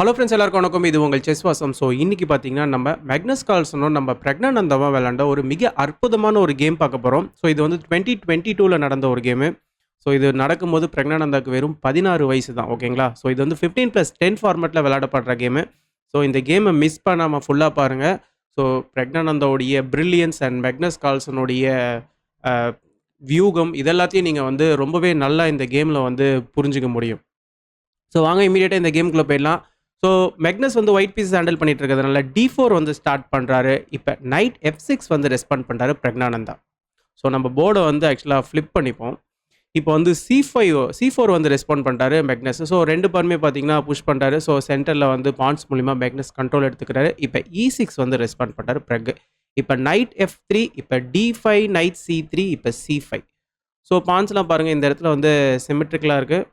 Hello friends எல்லாருக்கும் வணக்கம். இது உங்கள் செஸ் வாசம். ஸோ இன்னைக்கு பார்த்தீங்கன்னா நம்ம மேக்னஸ் கால்சனும் நம்ம பிரக்னானந்தாவும் விளையாண்ட ஒரு மிக அற்புதமான ஒரு கேம் பார்க்க போகிறோம். ஸோ இது வந்து 2022ல் நடந்த ஒரு கேமு. ஸோ இது நடக்கும்போது பிரக்னானந்தாக்கு வெறும் 16 வயசு தான். ஓகேங்களா? ஸோ இது வந்து 15+10 ஃபார்மேட்டில் விளையாடப்படுற கேமு. ஸோ இந்த கேமை மிஸ் பண்ணாமல் ஃபுல்லாக பாருங்கள். ஸோ பிரக்னானந்தாவுடைய பிரில்லியன்ஸ் அண்ட் மேக்னஸ் கால்சனுடைய வியூகம் இதெல்லாத்தையும் நீங்கள் வந்து ரொம்பவே நல்லா இந்த கேமில் வந்து புரிஞ்சுக்க முடியும். ஸோ வாங்க இமீடியட்டாக இந்த கேமுக்குள்ளே போயிடலாம். ஸோ மேக்னஸ் வந்து ஒயிட் பீஸ் ஹேண்டில் பண்ணிட்டு இருக்கிறதுனால D4 வந்து ஸ்டார்ட் பண்ணுறாரு. இப்போ நைட் F6 வந்து ரெஸ்பாண்ட் பண்ணுறாரு பிரக்னானந்தா. ஸோ நம்ம போர்டை வந்து ஆக்சுவலாக ஃப்ளிப் பண்ணிப்போம். இப்போ வந்து C4 வந்து ரெஸ்பாண்ட் பண்ணுறாரு மேக்னஸ். ஸோ ரெண்டு பேருமே பார்த்தீங்கன்னா புஷ் பண்ணுறாரு. ஸோ சென்டரில் வந்து பான்ஸ் மூலிமா மேக்னஸ் கண்ட்ரோல் எடுத்துக்கிறாரு. இப்போ E6 வந்து ரெஸ்பாண்ட் பண்ணுறாரு பிரக். இப்போ நைட் F3, இப்போ D5, நைட் C3, இப்போ C5. ஸோ பான்ஸ்லாம் பாருங்கள், இந்த இடத்துல வந்து சிமெட்ரிக்கலாக இருக்குது.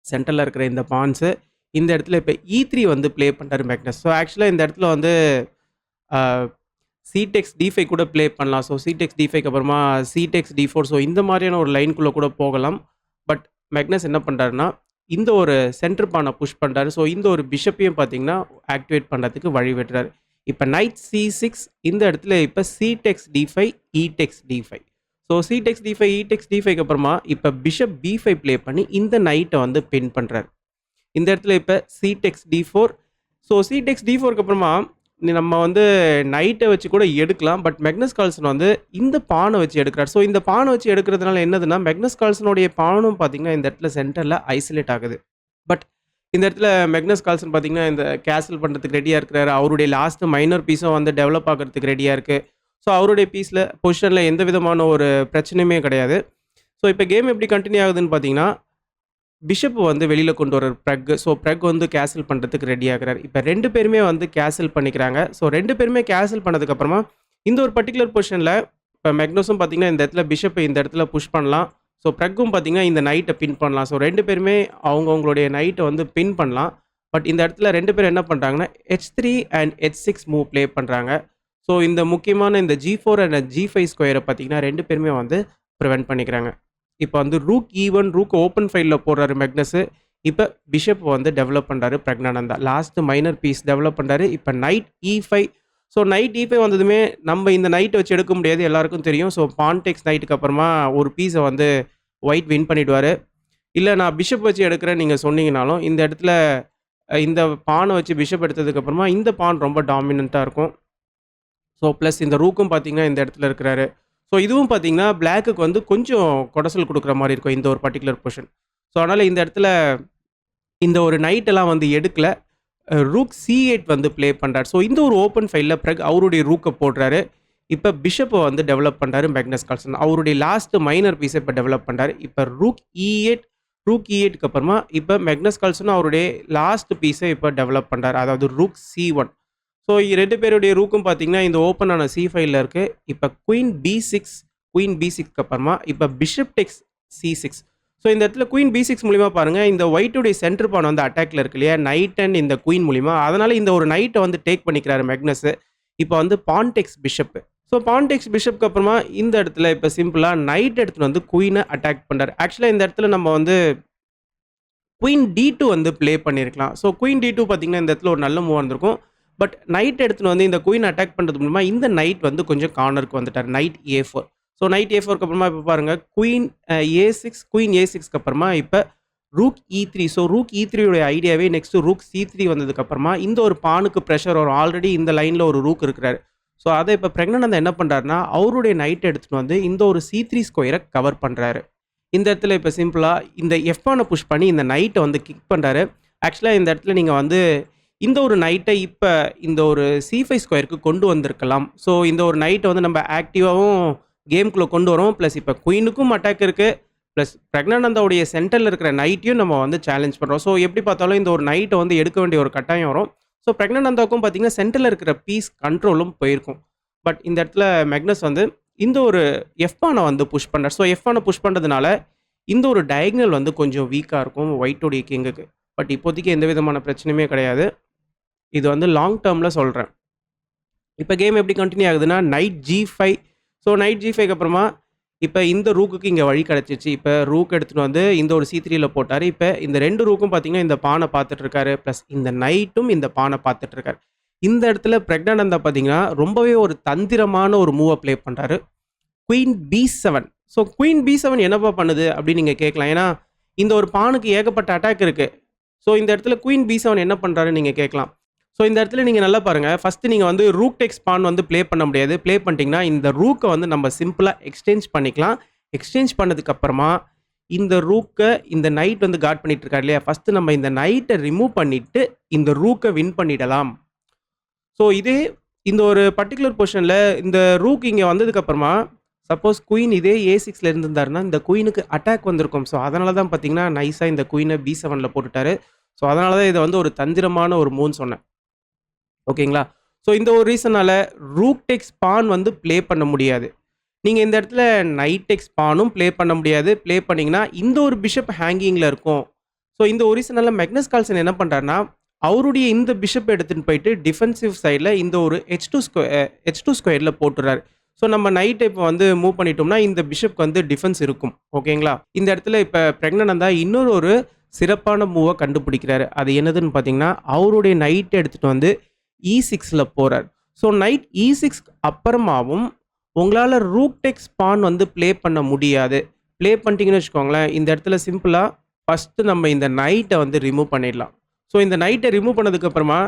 சென்டரில் இருக்கிற இந்த பான்ஸு இந்த இடத்துல இப்போ E3 வந்து ப்ளே பண்ணுறாரு மேக்னஸ். ஸோ ஆக்சுவலாக இந்த இடத்துல வந்து சிடெக்ஸ் D5 கூட ப்ளே பண்ணலாம். ஸோ சிடெக்ஸ் D5 அப்புறமா சிடெக்ஸ் D4. ஸோ இந்த மாதிரியான ஒரு லைனுக்குள்ளே கூட போகலாம். பட் மேக்னஸ் என்ன பண்ணுறாருன்னா இந்த ஒரு சென்டர் பானை புஷ் பண்ணுறாரு. ஸோ இந்த ஒரு பிஷப்பையும் பார்த்தீங்கன்னா ஆக்டிவேட் பண்ணுறதுக்கு வழி விடுறாரு. இப்போ நைட் C6, இந்த இடத்துல இப்போ சிடெக்ஸ் D5, இடெக்ஸ் D5. ஸோ சிடெக்ஸ் D5, இடெக்ஸ் D5க்கு அப்புறமா இப்போ பிஷப் B5 ப்ளே பண்ணி இந்த நைட்டை வந்து பின் பண்ணுறாரு. இந்த இடத்துல இப்போ சிடெக்ஸ் D4. ஸோ சிடெக்ஸ் D4க்கு அப்புறமா நம்ம வந்து நைட்டை வச்சு கூட எடுக்கலாம். பட் மேக்னஸ் கால்சன் வந்து இந்த பானை வச்சு எடுக்கிறார். ஸோ இந்த பானை வச்சு எடுக்கிறதுனால என்னதுன்னா மேக்னஸ் கால்சனுடைய பானும் பார்த்தீங்கன்னா இந்த இடத்துல சென்டரில் ஐசோலேட் ஆகுது. பட் இந்த இடத்துல மேக்னஸ் கால்சன் பார்த்தீங்கன்னா இந்த கேன்சல் பண்ணுறதுக்கு ரெடியாக இருக்கிறாரு. அவருடைய லாஸ்ட் மைனர் பீஸும் வந்து டெவலப் ஆகிறதுக்கு ரெடியாக இருக்குது. ஸோ அவருடைய பீஸில் பொசிஷனில் எந்த விதமான ஒரு பிரச்சனையுமே கிடையாது. ஸோ இப்போ கேம் எப்படி கண்டினியூ ஆகுதுன்னு பார்த்தீங்கன்னா பிஷப் வந்து வெளியில் கொண்டு வர பிரக். ஸோ பிரக் வந்து கேன்சல் பண்ணுறதுக்கு ரெடி ஆகிறார். இப்போ ரெண்டு பேருமே வந்து கேன்சல் பண்ணிக்கிறாங்க. ஸோ ரெண்டு பேருமே கேன்சல் பண்ணதுக்கப்புறமா இந்த ஒரு பர்டிகுலர் பொசிஷனில் இப்போ மேக்னஸும் பார்த்தீங்கன்னா இந்த இடத்துல பிஷப்பை இந்த இடத்துல புஷ் பண்ணலாம். ஸோ பிரக்கும் பார்த்தீங்கன்னா இந்த நைட்டை பின் பண்ணலாம். ஸோ ரெண்டு பேருமே அவங்கவுங்களுடைய நைட்டை வந்து பின் பண்ணலாம். பட் இந்த இடத்துல ரெண்டு பேரும் என்ன பண்ணுறாங்கன்னா H3 and H6 move play பண்ணுறாங்க. ஸோ இந்த முக்கியமான இந்த G4 அண்ட் G5 ஸ்கொயரை பார்த்தீங்கன்னா ரெண்டு பேருமே வந்து ப்ரிவென்ட் பண்ணிக்கிறாங்க. இப்போ வந்து ரூக் E1 ரூக் ஓப்பன் ஃபைலில் போடுறாரு மேக்னஸு. இப்போ பிஷப் வந்து டெவலப் பண்ணுறாரு Praggnanandhaa. Last minor piece develop பண்ணுறாரு. இப்போ night E5. So night E5 வந்ததுமே நம்ம இந்த நைட்டை வச்சு எடுக்க முடியாது, எல்லாருக்கும் தெரியும். ஸோ பான்டெக்ஸ் நைட்டுக்கு அப்புறமா ஒரு பீஸை வந்து ஒயிட் வின் பண்ணிவிடுவார். இல்லை நான் பிஷப் வச்சு எடுக்கிறேன் நீங்கள் சொன்னீங்கனாலும் இந்த இடத்துல இந்த பானை வச்சு பிஷப் எடுத்ததுக்கப்புறமா இந்த பான் ரொம்ப டாமினண்ட்டாக இருக்கும். ஸோ ப்ளஸ் இந்த ரூக்கும் பார்த்தீங்கன்னா இந்த இடத்துல இருக்கிறாரு. ஸோ இதுவும் பார்த்தீங்கன்னா பிளாக்குக்கு வந்து கொஞ்சம் கொடசல் கொடுக்குற மாதிரி இருக்கும் இந்த ஒரு பர்டிகுலர் பொசிஷன். ஸோ அதனால் இந்த இடத்துல இந்த ஒரு நைட்டெல்லாம் வந்து எடுக்கல. ரூக் C8 வந்து ப்ளே பண்ணுறாரு. ஸோ இந்த ஒரு ஓப்பன் ஃபைலில் பிறகு அவருடைய ரூக்கை போடுறாரு. இப்போ பிஷப்பை வந்து டெவலப் பண்ணுறாரு மேக்னஸ் கால்சன். அவருடைய லாஸ்ட் மைனர் பீஸை இப்போ டெவலப் பண்ணுறாரு. இப்போ ரூக் E8க்கு அப்புறமா இப்போ மேக்னஸ் கால்சனும் அவருடைய லாஸ்ட் பீஸை இப்போ டெவலப் பண்ணுறாரு. அதாவது ரூக் C1. ஸோ ரெண்டு பேருடைய ரூக்கும் பார்த்தீங்கன்னா இந்த ஓப்பனான C5ல இருக்குது. இப்போ குயின் B6க்கு அப்புறமா இப்போ பிஷப் டெக்ஸ் C6. ஸோ இந்த இடத்துல குயின் B6 மூலிமா பாருங்கள், இந்த ஒயிட்டுடைய சென்டர் பான் வந்து அட்டாக்ல இருக்கு இல்லையா, நைட் அண்ட் இந்த குயின் மூலிமா. அதனால் இந்த ஒரு நைட்டை வந்து டேக் பண்ணிக்கிறாரு மேக்னஸு. இப்போ வந்து பான்டெக்ஸ் பிஷப்பு. ஸோ பான்டெக்ஸ் பிஷப்க்கு அப்புறமா இந்த இடத்துல இப்போ சிம்பிளாக நைட் எடுத்துகிட்டு வந்து குயினை அட்டாக் பண்ணுறாரு. ஆக்சுவலாக இந்த இடத்துல நம்ம வந்து குயின் D2 வந்து ப்ளே பண்ணியிருக்கலாம். ஸோ குயின் D2 பார்த்தீங்கன்னா இந்த இடத்துல ஒரு நல்ல மூவாக இருந்திருக்கும். பட் நைட் எடுத்துன்னு வந்து இந்த குயின் அட்டாக் பண்ணுறது மூலமா இந்த நைட் வந்து கொஞ்சம் கார்னருக்கு வந்துட்டார். Night A4. ஸோ நைட் A4க்கு அப்புறமா இப்போ பாருங்கள் குயின் A6க்கு அப்புறமா இப்போ ரூக் E3. ஸோ ரூக் E3யோடைய ஐடியாவே நெக்ஸ்ட்டு ரூக் C3 வந்ததுக்கப்புறமா இந்த ஒரு பானுக்கு ப்ரெஷர் வரும். ஆல்ரெடி இந்த லைனில் ஒரு ரூக் இருக்கிறாரு. ஸோ அதை இப்போ பிரக்னானந்தா என்ன பண்ணுறாருன்னா அவருடைய நைட்டை எடுத்துகிட்டு வந்து இந்த ஒரு C3 ஸ்கொயரை கவர் பண்ணுறாரு. இந்த இடத்துல இப்போ சிம்பிளாக இந்த F1 புஷ் பண்ணி இந்த நைட்டை வந்து கிக் பண்ணுறாரு. ஆக்சுவலாக இந்த இடத்துல நீங்கள் வந்து இந்த ஒரு நைட்டை இப்போ இந்த ஒரு C5 ஸ்கொயருக்கு கொண்டு வந்திருக்கலாம். ஸோ இந்த ஒரு நைட்டை வந்து நம்ம ஆக்டிவாகவும் கேமுக்குள்ளே கொண்டு வரோம். ப்ளஸ் இப்போ குயினுக்கும் அட்டாக் இருக்குது. ப்ளஸ் பிரக்னானந்தாவுடைய சென்டரில் இருக்கிற நைட்டையும் நம்ம வந்து சேலஞ்ச் பண்ணுறோம். ஸோ எப்படி பார்த்தாலும் இந்த ஒரு நைட்டை வந்து எடுக்க வேண்டிய ஒரு கட்டாயம் வரும். ஸோ பிரக்னானந்தாவுக்கும் பார்த்தீங்கன்னா சென்டரில் இருக்கிற பீஸ் கண்ட்ரோலும் போயிருக்கும். பட் இந்த இடத்துல மேக்னஸ் வந்து இந்த ஒரு F1 வந்து புஷ் பண்ணுறார். ஸோ F1 புஷ் பண்ணுறதுனால இந்த ஒரு டயக்னல் வந்து கொஞ்சம் வீக்காக இருக்கும் ஒயிட்டோடைய கிங்குக்கு. பட் இப்போதைக்கு எந்த விதமான பிரச்சனையுமே கிடையாது. இது வந்து லாங் டேர்மில் சொல்கிறேன். இப்போ கேம் எப்படி கண்டினியூ ஆகுதுன்னா நைட் G5. ஸோ நைட் G5க்கு அப்புறமா இப்போ இந்த ரூக்குக்கு இங்கே வழி கிடச்சிச்சு. இப்போ ரூக் எடுத்துகிட்டு வந்து இந்த ஒரு C3ல போட்டார். இப்போ இந்த 2 ரூக்கும் பார்த்தீங்கன்னா இந்த பானை பார்த்துட்டு இருக்காரு. ப்ளஸ் இந்த நைட்டும் இந்த பானை பார்த்துட்டு இருக்காரு. இந்த இடத்துல பிரக்னானந்தா பார்த்தீங்கன்னா ரொம்பவே ஒரு தந்திரமான ஒரு மூவை ப்ளே பண்ணுறாரு. Queen B7. So queen B7 என்னப்பா பண்ணுது அப்படின்னு நீங்கள் கேட்கலாம். ஏன்னா இந்த ஒரு பானுக்கு ஏகப்பட்ட அட்டாக் இருக்குது. ஸோ இந்த இடத்துல குயின் B7 என்ன பண்ணுறாருன்னு நீங்கள் கேட்கலாம். ஸோ இந்த இடத்துல நீங்கள் நல்லா பாருங்கள். ஃபஸ்ட்டு நீங்கள் வந்து ரூக் டெக்ஸ் பான் வந்து ப்ளே பண்ண முடியாது. ப்ளே பண்ணிட்டீங்கன்னா இந்த ரூக்கை வந்து நம்ம சிம்பிளாக எக்ஸ்சேஞ்ச் பண்ணிக்கலாம். எக்ஸ்சேஞ்ச் பண்ணதுக்கப்புறமா இந்த ரூக்கை இந்த நைட் வந்து கார்ட் பண்ணிட்டு இருக்காரு இல்லையா, ஃபஸ்ட்டு நம்ம இந்த நைட்டை ரிமூவ் பண்ணிவிட்டு இந்த ரூக்கை வின் பண்ணிடலாம். ஸோ இதே இந்த ஒரு பர்டிகுலர் பொசிஷனில் இந்த ரூக் இங்கே வந்ததுக்கப்புறமா சப்போஸ் குயின் இதே A6ல இருந்திருந்தாருன்னா இந்த குயினுக்கு அட்டாக் வந்திருக்கும். ஸோ அதனால தான் பார்த்தீங்கன்னா நைஸாக இந்த குயினை B7ல போட்டுட்டாரு. ஸோ அதனால தான் இதை வந்து ஒரு தந்திரமான ஒரு மூவ்னு சொன்னேன். ஓகேங்களா? ஸோ இந்த ஒரு ரீசனால் ரூக் டெக்ஸ் பான் வந்து ப்ளே பண்ண முடியாது. நீங்கள் இந்த இடத்துல நைட் டெக்ஸ் பானும் ப்ளே பண்ண முடியாது. ப்ளே பண்ணிங்கன்னா இந்த ஒரு பிஷப் ஹேங்கிங்கில் இருக்கும். ஸோ இந்த ஒரு ரீசனால் மேக்னஸ் கால்சன் என்ன பண்ணுறாருன்னா அவருடைய இந்த பிஷப் எடுத்துகிட்டு போயிட்டு டிஃபென்சிவ் சைடில் இந்த ஒரு H2 ஸ்கொயரில் போட்டுறாரு. ஸோ நம்ம நைட்டை இப்போ வந்து மூவ் பண்ணிட்டோம்னா இந்த பிஷப்க்கு வந்து டிஃபென்ஸ் இருக்கும். ஓகேங்களா? இந்த இடத்துல இப்போ பிரக்னானந்தா இன்னொரு ஒரு சிறப்பான மூவை கண்டுபிடிக்கிறாரு. அது என்னதுன்னு பார்த்தீங்கன்னா அவருடைய நைட்டை எடுத்துகிட்டு வந்து E6ல போகிறார். ஸோ நைட் E6 அப்புறமாவும் உங்களால் ரூக் டெக்ஸ் பான் வந்து ப்ளே பண்ண முடியாது. ப்ளே பண்ணிட்டீங்கன்னு வச்சுக்கோங்களேன், இந்த இடத்துல சிம்பிளாக ஃபஸ்ட்டு நம்ம இந்த நைட்டை வந்து ரிமூவ் பண்ணிடலாம். ஸோ இந்த நைட்டை ரிமூவ் பண்ணதுக்கப்புறமா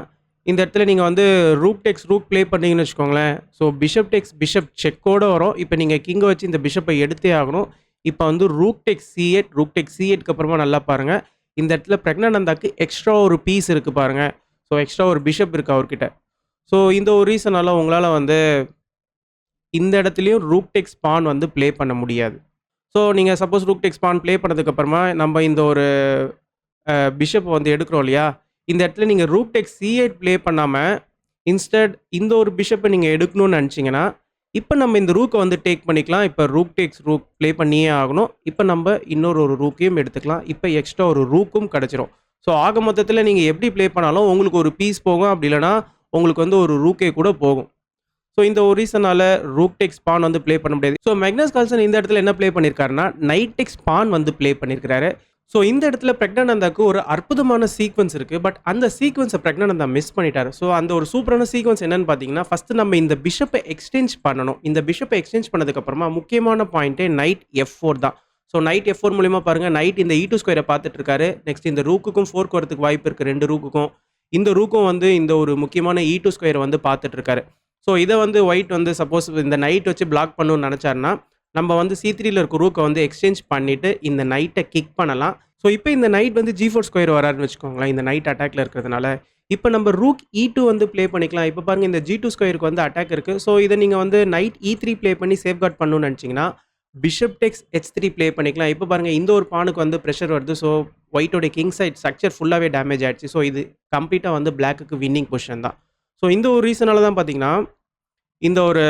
இந்த இடத்துல நீங்கள் வந்து ரூக் டெக்ஸ் ரூக் ப்ளே பண்ணீங்கன்னு வச்சுக்கோங்களேன், ஸோ பிஷப் டெக்ஸ் பிஷப் செக்கோடு வரும். இப்போ நீங்கள் கிங்கை வச்சு இந்த பிஷப்பை எடுத்தே ஆகணும். இப்போ வந்து ரூக் டெக்ஸ் C8 ரூக் டெக்ஸ் C8க்கு அப்புறமா நல்லா பாருங்கள், இந்த இடத்துல பிரக்னானந்தாக்கு எக்ஸ்ட்ரா ஒரு பீஸ் இருக்குது பாருங்கள். ஸோ எக்ஸ்ட்ரா ஒரு பிஷப் இருக்குது அவர்கிட்ட. ஸோ இந்த ஒரு ரீசனால் உங்களால் வந்து இந்த இடத்துலையும் ரூக் டெக்ஸ் பான் வந்து ப்ளே பண்ண முடியாது. ஸோ நீங்கள் சப்போஸ் ரூக் டெக்ஸ் பான் ப்ளே பண்ணதுக்கப்புறமா நம்ம இந்த ஒரு பிஷப் வந்து எடுக்கிறோம் இல்லையா, இந்த இடத்துல நீங்கள் ரூக் டெக்ஸ் C8 ப்ளே பண்ணாமல் இன்ஸ்டட் இந்த ஒரு பிஷப்பை நீங்கள் எடுக்கணும்னு நினச்சிங்கன்னா இப்போ நம்ம இந்த ரூக்கை வந்து டேக் பண்ணிக்கலாம். இப்போ ரூக் டெக்ஸ் ரூக் ப்ளே பண்ணியே ஆகணும். இப்போ நம்ம இன்னொரு ஒரு ரூக்கையும் எடுத்துக்கலாம். இப்போ எக்ஸ்ட்ரா ஒரு ரூக்கும் கிடச்சிரும். ஸோ ஆக மொத்தத்தில் நீங்கள் எப்படி ப்ளே பண்ணாலும் உங்களுக்கு ஒரு பீஸ் போகும். அப்படி இல்லைனா உங்களுக்கு வந்து ஒரு ரூக்கே கூட போகும். ஸோ இந்த ஒரு ரீசனால் ரூக் டெக்ஸ் பான் வந்து ப்ளே பண்ண முடியாது. ஸோ மேக்னஸ் கால்சன் இந்த இடத்துல என்ன ப்ளே பண்ணியிருக்காருன்னா நைட் டெக்ஸ் பான் வந்து ப்ளே பண்ணியிருக்கிறாரு. ஸோ இந்த இடத்துல பிரக்னானந்தாக்கு ஒரு அற்புதமான சீக்வன்ஸ் இருக்குது. பட் அந்த சீக்வன்ஸை பிரக்னானந்தா மிஸ் பண்ணிட்டார். ஸோ அந்த ஒரு சூப்பரான சீக்வன்ஸ் என்னன்னு பார்த்தீங்கன்னா ஃபஸ்ட்டு நம்ம இந்த பிஷப்பை எக்ஸ்சேஞ்ச் பண்ணணும். இந்த பிஷப்பை எக்ஸ்சேஞ்ச் பண்ணதுக்கப்புறமா முக்கியமான பாயிண்ட்டே நைட் F4 தான். ஸோ நைட் F4 மூலிமா பாருங்கள், நைட் இந்த E2 ஸ்கொயரை பார்த்துட்டு இருக்காரு. நெக்ஸ்ட் இந்த ரூக்குக்கும் 4க்கு வரதுக்கு வாய்ப்பு இருக்குது. 2 ரூக்குக்கும் இந்த ரூக்கும் வந்து இந்த ஒரு முக்கியமான E2 ஸ்கொயரை வந்து பார்த்துட்டு இருக்காரு. ஸோ இதை வந்து ஒயிட் வந்து சப்போஸ் இந்த நைட் வச்சு பிளாக் பண்ணணும்னு நினச்சாருன்னா நம்ம வந்து C3ல இருக்க ரூக்கை வந்து எக்ஸ்சேஞ்ச் பண்ணிவிட்டு இந்த நைட்டை கிக் பண்ணலாம். ஸோ இப்போ இந்த நைட் வந்து G4 ஸ்கொயர் வராருன்னு வச்சுக்கோங்களேன், இந்த நைட் அட்டாக்ல இருக்கிறதுனால இப்போ நம்ம ரூக் E2 வந்து ப்ளே பண்ணிக்கலாம். இப்போ பாருங்கள் இந்த G2 ஸ்கொயருக்கு வந்து அட்டாக் இருக்குது. ஸோ இதை நீங்கள் வந்து நைட் E3 ப்ளே பண்ணி சேஃப்கார்ட் பண்ணணும்னு நினச்சிங்கன்னா பிஷப் டெக்ஸ் H3 ப்ளே பண்ணிக்கலாம். இப்போ பாருங்கள் இந்த ஒரு பானுக்கு வந்து ப்ரெஷர் வருது. ஸோ ஒயிட்டோட கிங் சைட் ஸ்ட்ரக்சர் ஃபுல்லாகவே டேமேஜ் ஆகிடுச்சு. ஸோ இது கம்ப்ளீட்டாக வந்து பிளாக்குக்கு வின்னிங் பொசிஷன் தான். ஸோ இந்த ஒரு ரீசனால தான் பார்த்தீங்கன்னா இந்த ஒரு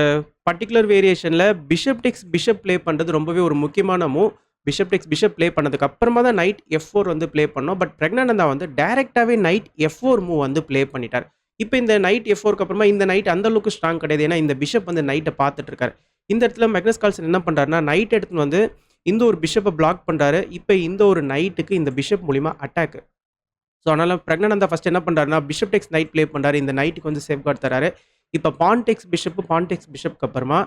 பர்டிகுலர் வேரியேஷனில் பிஷப் டெக்ஸ் பிஷப் ப்ளே பண்ணுறது ரொம்பவே ஒரு முக்கியமான move. Bishop takes bishop play பண்ணதுக்கு அப்புறமா தான் நைட் F4 வந்து ப்ளே பண்ணோம். பட் பிரக்னானந்தா வந்து டைரெக்டாகவே நைட் F4 மூவ் வந்து ப்ளே பண்ணிட்டார். இப்போ இந்த நைட் F4க்கு அப்புறமா இந்த நைட் அந்த அளவுக்கு ஸ்ட்ராங் கிடையாது. ஏன்னா இந்த பிஷப் வந்து நைட்டை பார்த்துட்டு இருக்காரு. இந்த இடத்துல மேக்னஸ் கால்சன் என்ன பண்ணுறாருன்னா நைட் எடுத்துன்னு வந்து இந்த ஒரு பிஷப்பை பிளாக் பண்ணுறாரு. இப்போ இந்த ஒரு நைட்டுக்கு இந்த பிஷப் மூலிமா அட்டாக்கு. ஸோ அதனால் பிரக்னானந்தா ஃபஸ்ட் என்ன பண்ணுறாருன்னா பிஷப் டெக்ஸ் நைட் ப்ளே பண்ணுறாரு. இந்த நைட்டுக்கு வந்து சேஃப்கார்ட் தராரு. இப்போ பான் டெக்ஸ் பிஷப்புக்கு அப்புறமா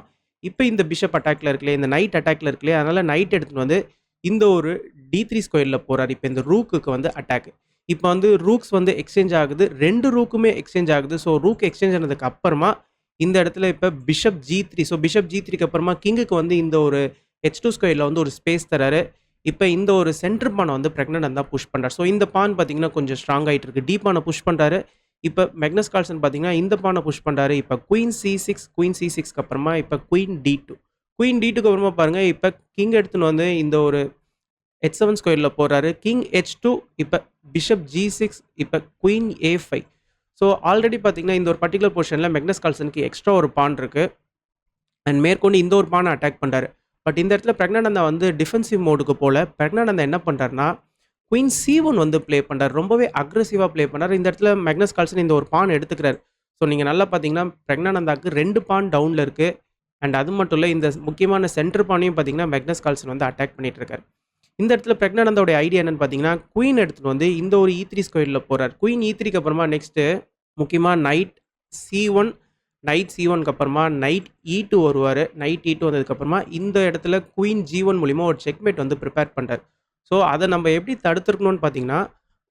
இப்போ இந்த பிஷப் அட்டாக்ல இருக்குல்ல, இந்த நைட் அட்டாக்ல இருக்குல்ல, அதனால் நைட் எடுத்துகிட்டு வந்து இந்த ஒரு D3 ஸ்கொயரில் போகிறார். இப்போ இந்த ரூக்குக்கு வந்து அட்டாக். இப்போ வந்து ரூக்ஸ் வந்து எக்ஸ்சேஞ்ச் ஆகுது. 2 ரூக்குமே எக்ஸ்சேஞ்ச் ஆகுது. ஸோ ரூக் எக்ஸ்சேஞ்ச் ஆனதுக்கு அப்புறமா இந்த இடத்துல இப்போ பிஷப் G3. ஸோ பிஷப் G3க்கு அப்புறமா கிங்குக்கு வந்து இந்த ஒரு H2 ஸ்கொயரில் வந்து ஒரு ஸ்பேஸ் தராரு. இப்போ இந்த ஒரு சென்டர் பானை வந்து பிரக்னானந்தா புஷ் பண்ணுறாரு. ஸோ இந்த பான் பார்த்தீங்கன்னா கொஞ்சம் ஸ்ட்ராங் ஆகிட்டு இருக்கு. டி பானை புஷ் பண்ணுறாரு. இப்போ மேக்னஸ் கால்சன் பார்த்தீங்கன்னா இந்த பானை புஷ் பண்ணுறாரு. இப்போ குயின் C6க்கு அப்புறமா இப்போ குயின் D2க்கு அப்புறமா பாருங்கள் இப்போ கிங் எடுத்துன்னு வந்து இந்த ஒரு H7 ஸ்கொயரில் போடுறாரு. கிங் H2, இப்போ பிஷப் G6, இப்போ குயின் A5. ஸோ ஆல்ரெடி பார்த்தீங்கன்னா இந்த ஒரு பர்டிகுலர் பொசிஷனில் மேக்னஸ் கால்சனுக்கு எக்ஸ்ட்ரா ஒரு பான் இருக்குது. அண்ட் மேற்கொண்டு இந்த ஒரு பானை அட்டாக் பண்ணுறாரு. பட் இந்த இடத்துல பிரக்னானந்தா வந்து டிஃபென்சிவ் மோடுக்கு போல் பிரக்னானந்தா என்ன பண்ணுறாருன்னா குயின் C1 வந்து ப்ளே பண்ணுறாரு. ரொம்பவே அக்ரெசிவாக ப்ளே பண்ணுறாரு. இந்த இடத்துல மேக்னஸ் கால்சன் இந்த ஒரு பான் எடுத்துக்கிறாரு. ஸோ நீங்கள் நல்லா பார்த்தீங்கன்னா பிரக்னானந்தாக்கு 2 பான் டவுனில் இருக்குது. அண்ட் அது மட்டும் இல்ல, இந்த முக்கியமான சென்டர் பானையும் பார்த்தீங்கன்னா, மேக்னஸ் கார்ல்சன் வந்து அட்டாக் பண்ணிட்டு இருக்காரு. இந்த இடத்துல பிரக்னானந்தாவோட ஐடியா என்னன்னு பார்த்தீங்கன்னா, குயின் எடுத்துட்டு வந்து இந்த ஒரு E3 ஸ்கொயர்ல போறார். குயின் E3க்கு அப்புறமா நெக்ஸ்ட்டு முக்கியமா நைட் C1, நைட் C1க்கு அப்புறமா நைட் E2 வருவாரு. நைட் E2 வந்ததுக்கப்புறமா இந்த இடத்துல குயின் G1 மூலியமா ஒரு செக்மேட் வந்து ப்ரிப்பேர் பண்றாரு. ஸோ, அத நம்ம எப்படி தடுத்துருக்கணும்னு பார்த்தீங்கன்னா,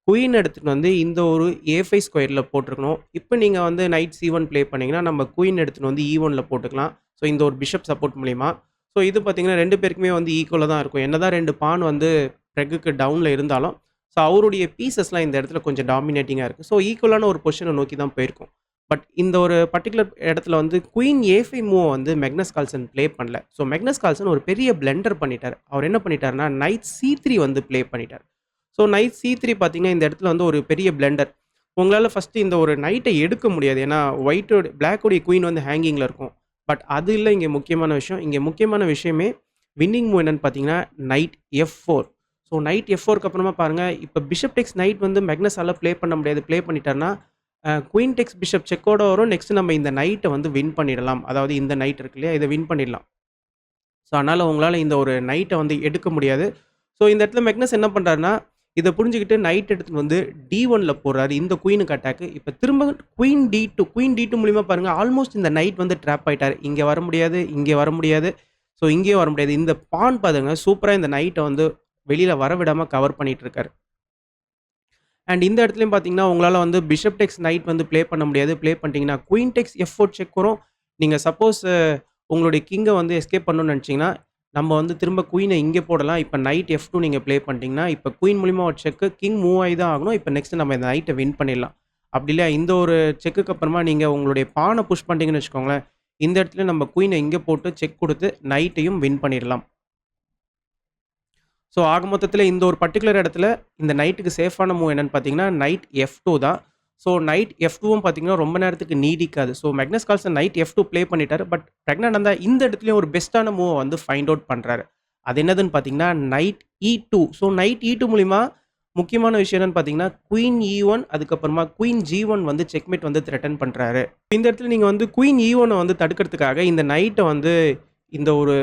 குயின் எடுத்துட்டு வந்து இந்த ஒரு A5 ஸ்கொயர்ல போட்டுருக்கணும். இப்ப நீங்க வந்து நைட் C1 ப்ளே பண்ணீங்கன்னா, நம்ம குயின் எடுத்துட்டு வந்து E1ல போட்டுக்கலாம். ஸோ, இந்த ஒரு பிஷப் சப்போர்ட் மூலியமா. ஸோ, இது பார்த்தீங்கன்னா 2 பேருக்குமே வந்து ஈக்குவலா தான் இருக்கும். என்னதான் 2 பான் வந்து ரெக்குக்கு டவுன்ல இருந்தாலும், ஸோ அவருடைய பீசஸ்லாம் இந்த இடத்துல கொஞ்சம் டாமினேட்டிங்கா இருக்கு. ஸோ, ஈக்குவலான ஒரு பொசிஷன நோக்கி தான் போயிருக்கும். பட் இந்த ஒரு பர்ட்டிகுலர் இடத்துல வந்து குயின் A5 மூவ வந்து மேக்னஸ் கார்ல்சன் ப்ளே பண்ணல. ஸோ, மேக்னஸ் கார்ல்சன் ஒரு பெரிய பிளண்டர் பண்ணிட்டாரு. அவர் என்ன பண்ணிட்டாருன்னா, நைட் C3 வந்து ப்ளே பண்ணிட்டாரு. ஸோ, நைட் C3 பார்த்தீங்கன்னா, இந்த இடத்துல வந்து ஒரு பெரிய பிளண்டர். உங்களால ஃபர்ஸ்ட்டு இந்த ஒரு நைட்ட எடுக்க முடியாது. ஏன்னா, பிளாக்கோடைய குயின் வந்து ஹேங்கிங்ல இருக்கும். பட் அது இல்ல இங்க முக்கியமான விஷயம். இங்க முக்கியமான விஷயமே வின்னிங் மூவ் என்னன்னு பார்த்தீங்கன்னா, நைட் F4. ஸோ, நைட் F4க்கு அப்புறமா பாருங்க, இப்ப பிஷப் டேக்ஸ் நைட் வந்து மேக்னஸால ப்ளே பண்ண முடியாது. ப்ளே பண்ணிட்டாருன்னா, குயின் டேக்ஸ் பிஷப் செக்கோட வரும். நெக்ஸ்ட் நம்ம இந்த நைட்ட வந்து வின் பண்ணிடலாம். அதாவது இந்த நைட் இருக்கு இல்லையா? இத வின் பண்ணிடலாம். ஸோ, அதனால உங்களால இந்த ஒரு நைட்ட வந்து எடுக்க முடியாது. ஸோ, இந்த இடத்துல மேக்னஸ் என்ன பண்றாருன்னா, இத புரிஞ்சுகிட்டு நைட் எடுத்துட்டு வந்து D1ல போடுறாரு. இந்த குயினுக்கு அட்டாக். இப்ப திரும்ப குயின் D2 மூலியமா பாருங்க, ஆல்மோஸ்ட் இந்த நைட் வந்து ட்ராப் ஆயிட்டாரு. இங்க வர முடியாது, இங்க வர முடியாது. ஸோ, இங்கேயும் வர முடியாது. இந்த பான் பாருங்க, சூப்பரா இந்த நைட்ட வந்து வெளியில வரவிடாம கவர் பண்ணிட்டு இருக்காரு. அண்ட் இந்த இடத்துலயும் பார்த்தீங்கன்னா, உங்களால வந்து பிஷப் டேக்ஸ் நைட் வந்து ப்ளே பண்ண முடியாது. ப்ளே பண்ணிட்டீங்கன்னா, குயின் டேக்ஸ் F4 செக் வரும். நீங்க சப்போஸ் உங்களுடைய கிங்க வந்து எஸ்கேப் பண்ணணும்னு நெனச்சீங்கன்னா, நம்ம வந்து திரும்ப குயின இங்க போடலாம். இப்ப நைட் F2 நீங்க ப்ளே பண்ணிட்டீங்கன்னா, இப்ப குயின் மூலியமா ஒரு செக், கிங் மூவ் ஆயி தான் ஆகணும். இப்ப நெக்ஸ்ட் நம்ம இந்த நைட்ட வின் பண்ணிடலாம். அப்படி இல்லையா, இந்த ஒரு செக்குக்கு அப்புறமா நீங்க உங்களுடைய பான புஷ் பண்ணிட்டீங்கன்னு வச்சுக்கோங்களேன், இந்த இடத்துல நம்ம குயின இங்க போட்டு செக் குடுத்து நைட்டையும் வின் பண்ணிடலாம். ஸோ, ஆக மொத்தத்தில இந்த ஒரு பர்ட்டிகுலர் இடத்துல இந்த நைட்டுக்கு சேஃபான மூவ் என்னன்னு பார்த்தீங்கன்னா, நைட் F2 தான். ஸோ, நைட் F2வும் பார்த்தீங்கன்னா, ரொம்ப நேரத்துக்கு நீடிக்காது. So, Magnus Carlsen knight F2 play பண்ணிட்டாரு. பட் பிரக்னானந்தா இந்த இடத்துலயும் ஒரு பெஸ்ட்டான மூவ வந்து ஃபைண்ட் அவுட் பண்றாரு. அது என்னதுன்னு பார்த்தீங்கன்னா, night E2. So, night E2 மூலியமா முக்கியமான விஷயம் என்னன்னு பார்த்தீங்கன்னா, குயின் E1 அதுக்கப்புறமா குயின் G1 வந்து செக்மேட் வந்து த்ரெட்டன் பண்றாரு. இந்த இடத்துல நீங்க வந்து குயின் E1 வந்து தடுக்கிறதுக்காக இந்த நைட்ட வந்து இந்த ஒரு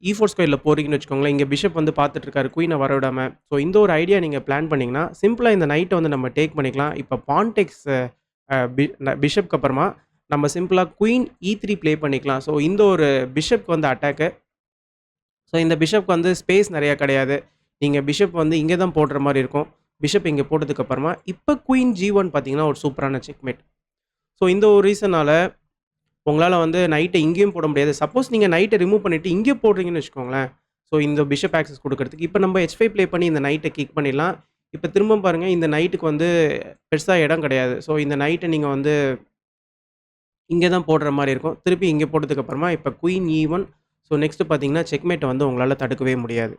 E4 ஸ்கொயர்ல போறீங்கன்னு வச்சுக்கோங்களேன். இங்க பிஷப் வந்து பார்த்துட்டு இருக்காரு. குயின வரவிடாம. ஸோ, இந்த ஒரு ஐடியா நீங்க பிளான் பண்ணீங்கன்னா, சிம்பிளா இந்த நைட்ட வந்து நம்ம டேக் பண்ணிக்கலாம். இப்ப பான் டேக்ஸ் அ பி பிஷப்க்கு அப்புறமா நம்ம சிம்பிளா குயின் E3 ப்ளே பண்ணிக்கலாம். ஸோ, இந்த ஒரு பிஷப்க்கு வந்து அட்டாக்கு. ஸோ, இந்த பிஷப்க்கு வந்து ஸ்பேஸ் நெறைய கிடையாது. நீங்க பிஷப் வந்து இங்க தான் போடுற மாரி இருக்கும். பிஷப் இங்க போட்டதுக்கு அப்புறமா, இப்ப குயின் G1 பார்த்தீங்கன்னா, ஒரு சூப்பரான செக்மேட். ஸோ, இந்த ஒரு ரீசனால உங்களால வந்து நைட்ட இங்கேயும் போட முடியாது. சப்போஸ் நீங்க நைட்ட ரிமூவ் பண்ணிட்டு இங்கே போடுறீங்கன்னு வச்சுக்கோங்களேன். ஸோ, இந்த பிஷப் ஆக்சஸ் குடுக்கறதுக்கு. இப்ப நம்ம H5 ப்ளே பண்ணி இந்த நைட்ட கிக் பண்ணிடலாம். இப்ப திரும்பவும் பாருங்க, இந்த நைட்டுக்கு வந்து பெருசா இடம் கிடையாது. ஸோ, இந்த நைட்ட நீங்க வந்து இங்க தான் போடுற மாரி இருக்கும். திருப்பி இங்க போட்டதுக்கு அப்புறமா இப்ப குயின் E1. ஸோ, நெக்ஸ்ட் பார்த்தீங்கன்னா, செக்மேட்ட வந்து உங்களால தடுக்கவே முடியாது.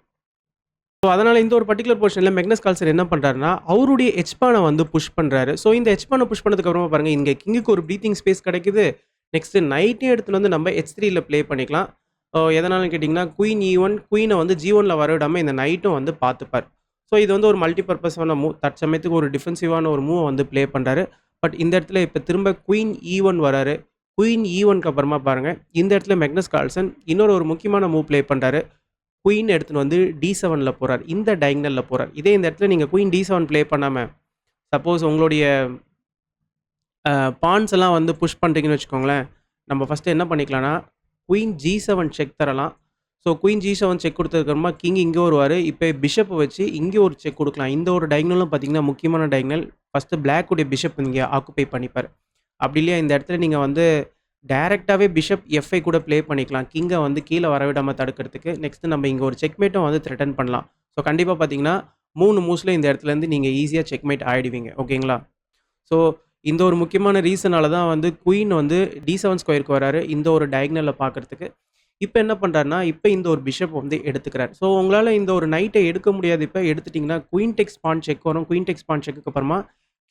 ஸோ, அதனால இந்த ஒரு பர்ட்டிகுலர் பொசிஷன்ல மேக்னஸ் கார்ல்சன் என்ன பண்றாருன்னா, அவருடைய எச் பான வந்து புஷ் பண்றாரு. ஸோ, இந்த எச் பான புஷ் பண்ணதுக்கு அப்புறமா பாருங்க, இங்க கிங்குக்கு ஒரு பிரீத்திங் ஸ்பேஸ் கிடைக்குது. நெக்ஸ்ட் நைட்டையும் எடுத்துட்டு வந்து நம்ம H3ல ப்ளே பண்ணிக்கலாம். எதனாலன்னு கேட்டீங்கன்னா, குயின் E1 குயின வந்து G1ல வரவிடாம இந்த நைட்டும் வந்து பார்த்துப்பார். ஸோ, இது வந்து ஒரு மல்டி பர்ப்பஸான மூவ். தற்சமயத்துக்கு ஒரு டிஃபென்சிவான ஒரு மூவ வந்து ப்ளே பண்றாரு. பட் இந்த இடத்துல இப்ப திரும்ப குயின் E1 வராரு. குயின் E1க்கு அப்புறமா பாருங்க, இந்த இடத்துல மேக்னஸ் கார்ல்சன் இன்னொரு ஒரு முக்கியமான மூவ் ப்ளே பண்றாரு. குயின் எடுத்துட்டு வந்து D7ல போறார். இந்த டயகனல்ல போறார். இதே இந்த இடத்துல நீங்க குயின் D7 ப்ளே பண்ணாம, சப்போஸ் உங்களுடைய பான்ஸ் எல்லாம் வந்து புஷ் பண்றீங்கன்னு வச்சுக்கோங்களேன். நம்ம ஃபர்ஸ்ட்டு என்ன பண்ணிக்கலாம்னா, குயின் G7 செக் தரலாம். ஸோ, குயின் G7 செக் குடுத்ததுக்கு அப்புறமா கிங் இங்க வருவாரு. இப்ப பிஷப்ப வச்சு இங்க ஒரு செக் குடுக்கலாம். இந்த ஒரு டயகனலும் பார்த்தீங்கன்னா, முக்கியமான டயகனல். ஃபர்ஸ்ட்டு பிளாக்குடைய பிஷப் இங்க ஆக்குபை பண்ணிப்பாரு. அப்படி இல்லையா, இந்த இடத்துல நீங்க வந்து டைரக்ட்டாவே பிஷப் F5 கூட ப்ளே பண்ணிக்கலாம். கிங்க வந்து கீழ வரவிடாம தடுக்கிறதுக்கு. நெக்ஸ்ட் நம்ம இங்க ஒரு செக்மேட்டும் வந்து த்ரெட்டன் பண்ணலாம். ஸோ, கண்டிப்பா பார்த்தீங்கன்னா, 3 மூவ்ஸ்ல இந்த இடத்துலருந்து நீங்க ஈஸியா செக்மேட் ஆயிடுவீங்க. ஓகேங்களா? ஸோ, இந்த ஒரு முக்கியமான ரீசனால தான் வந்து குயின் வந்து D7 ஸ்கொயருக்கு வராரு. இந்த ஒரு டயகனல்ல பார்க்கறதுக்கு. இப்ப என்ன பண்றாருன்னா, இப்ப இந்த ஒரு பிஷப் வந்து எடுத்துக்கிறார். ஸோ, உங்களால இந்த ஒரு நைட்ட எடுக்க முடியாது. இப்ப எடுத்துட்டீங்கன்னா, குயின் டேக்ஸ் பான் செக் வரும். குயின் டேக்ஸ் பான் செக்குக்கு அப்புறமா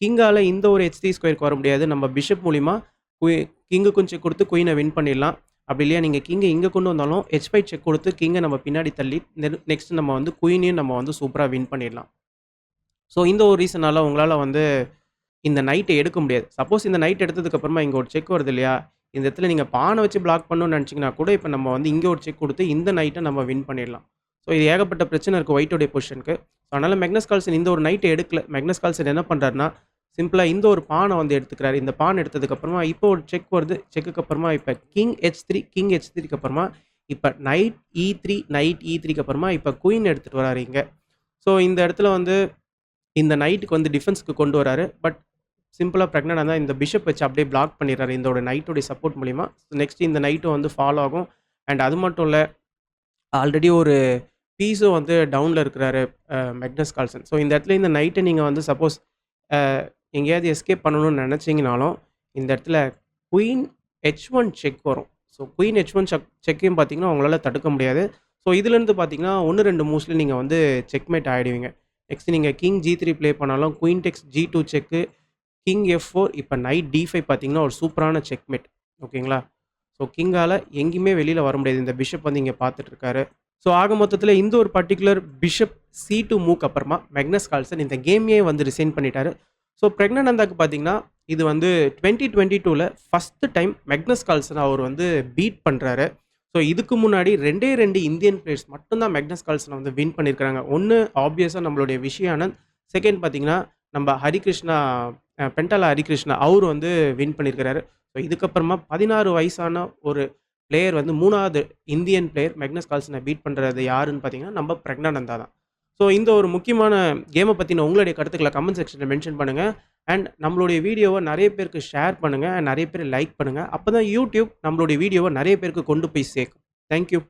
கிங்கால இந்த ஒரு H3 ஸ்கொயருக்கு வர முடியாது. நம்ம பிஷப் மூலியமா கிங்குக்கும் செக் குடுத்து குயின வின் பண்ணிடலாம். அப்படி இல்லையா, நீங்க கிங்க இங்க கொண்டு வந்தாலும் H5 செக் குடுத்து கிங்க நம்ம பின்னாடி தள்ளி நெக்ஸ்ட் நம்ம வந்து குயினையும் நம்ம வந்து சூப்பரா வின் பண்ணிடலாம். ஸோ, இந்த ஒரு ரீசனால உங்களால வந்து இந்த நைட்ட எடுக்க முடியாது. சப்போஸ் இந்த நைட் எடுத்ததுக்கு அப்புறமா இங்க ஒரு செக் வருது இல்லையா? இந்த இடத்துல நீங்க பான வச்சு பிளாக் பண்ணணும்னு நெனச்சீங்கன்னா கூட, இப்ப நம்ம வந்து இங்க ஒரு செக் குடுத்து இந்த நைட்ட நம்ம வின் பண்ணிடலாம். ஸோ இது ஏகப்பட்ட பிரச்சனை இருக்கு ஒயிட்டோடைய பொசிஷனுக்கு. அதனால மேக்னஸ் கால்சன் இந்த ஒரு நைட்ட எடுக்கல. மேக்னஸ் கால்சன் என்ன பண்றாருன்னா, சிம்பிளா இந்த ஒரு பான வந்து எடுத்துக்கிறாரு. இந்த பான் எடுத்ததுக்கு அப்புறமா இப்போ ஒரு செக் வருது. செக்குக்கு அப்புறமா இப்ப கிங் H3 கிங் H3க்கு அப்புறமா இப்ப நைட் E3 நைட் E3க்கு அப்புறமா இப்ப குயின் எடுத்துட்டு வராரு இங்க. ஸோ இந்த இடத்துல வந்து இந்த நைட்டுக்கு வந்து டிஃபென்ஸ்க்கு கொண்டு வராரு. பட் சிம்பிளா பிரெக்னன்ட்டா இருந்தா இந்த பிஷப் வச்சு அப்படியே பிளாக் பண்ணிடுறாரு. இதோட நைட்டோட சப்போர்ட் மூலியமா. நெக்ஸ்ட் இந்த நைட்டும் வந்து ஃபாலோ ஆகும். அண்ட் அது மட்டும் இல்ல, ஆல்ரெடி ஒரு பீஸும் வந்து டவுன்ல இருக்கிறாரு மேக்னஸ் கால்சன். ஸோ இந்த இடத்துல இந்த நைட்ட நீங்க வந்து சப்போஸ் அ எங்கேயாவது எஸ்கேப் பண்ணணும்னு நெனச்சீங்கனாலும், இந்த இடத்துல குயின் H1 செக் வரும். ஸோ குயின் H1 செக்கையும் பார்த்தீங்கன்னா, உங்களால தடுக்க முடியாது. ஸோ இதுலேருந்து பார்த்தீங்கன்னா, 1, 2 மூவ்ஸ்ல நீங்க வந்து செக்மேட் ஆயிடுவீங்க. நெக்ஸ்ட் நீங்க கிங் G3 ப்ளே பண்ணாலும், குயின் டேக்ஸ் G2 செக்கு, கிங் F4 இப்ப நைட் D5 பார்த்தீங்கன்னா, ஒரு சூப்பரான செக்மேட். ஓகேங்களா? ஸோ கிங்கால எங்கேயுமே வெளியில வர முடியாது. இந்த பிஷப் வந்து இங்க பார்த்துட்டு இருக்காரு. ஸோ ஆக மொத்தத்தில இந்த ஒரு பர்ட்டிகுலர் பிஷப் C2 மூவ்க்கு அப்புறமா மேக்னஸ் கால்சன் இந்த கேமையே வந்து ரிசைன் பண்ணிட்டாரு. ஸோ பிரக்னானந்தாக்கு பார்த்தீங்கன்னா, இது வந்து 2022ல ஃபர்ஸ்ட் டைம் மேக்னஸ் கால்சன அவர் வந்து பீட் பண்றாரு. ஸோ இதுக்கு முன்னாடி 2 இந்தியன் பிளேயர்ஸ் மட்டும் தான் மேக்னஸ் கால்சன வந்து வின் பண்ணியிருக்காங்க. ஒண்ணு ஆப்வியஸா நம்மளுடைய விஷி ஆனந்த். செகண்ட் பார்த்தீங்கன்னா, நம்ம ஹரிகிருஷ்ணா பென்டாலா ஹரிகிருஷ்ணா அவரு வந்து வின் பண்ணியிருக்கிறாரு. ஸோ இதுக்கப்புறமா 16 வயசான ஒரு பிளேயர் வந்து 3வது இந்தியன் பிளேயர் மேக்னஸ் கால்சன பீட் பண்றது யாருன்னு பார்த்தீங்கன்னா, நம்ம பிரக்னானந்தா தான். ஸோ இந்த ஒரு முக்கியமான கேம பத்தின உங்களுடைய கருத்துக்கள கமெண்ட் செக்ஷன்ல மென்ஷன் பண்ணுங்க. அண்ட் நம்மளுடைய வீடியோவ நெறைய பேருக்கு ஷேர் பண்ணுங்க. நெறைய பேர் லைக் பண்ணுங்க. அப்பதான் யூடியூப் நம்மளுடைய வீடியோவ நெறைய பேருக்கு கொண்டு போய் சேர்க்கும். Thank you.